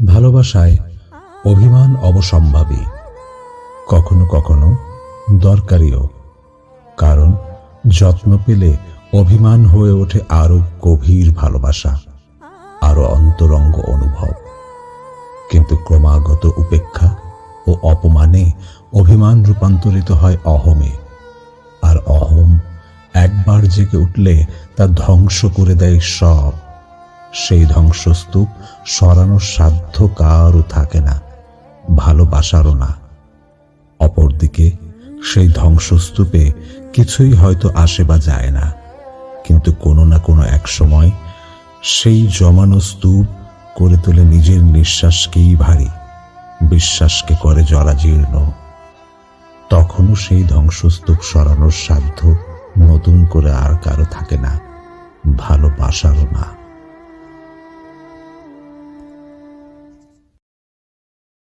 ভালোবাসায় অভিমান অবসম্ভাবী, কখনো কখনো দরকারিও। কারণ যত্ন পেলে অভিমান হয়ে ওঠে আরো গভীর ভালোবাসা, আরো অন্তরঙ্গ অনুভব। কিন্তু ক্রমাগত উপেক্ষা ও অপমানে অভিমান রূপান্তরিত হয় অহমে, আর অহম একবার জেগে উঠলে তা ধ্বংস করে দেয় সব। সেই ধ্বংসস্তূপ সরানোর সাধ্য কারও থাকে না, ভালোবাসারও না। অপরদিকে সেই ধ্বংসস্তূপে কিছুই হয়তো আসে বা যায় না, কিন্তু কোনো না কোনো এক সময় সেই জমানো স্তূপ করে তোলে নিজের নিঃশ্বাসকেই ভারী, বিশ্বাসকে করে জরাজীর্ণ। তখনও সেই ধ্বংসস্তূপ সরানোর সাধ্য নতুন করে আর কারো থাকে না, ভালোবাসারও না।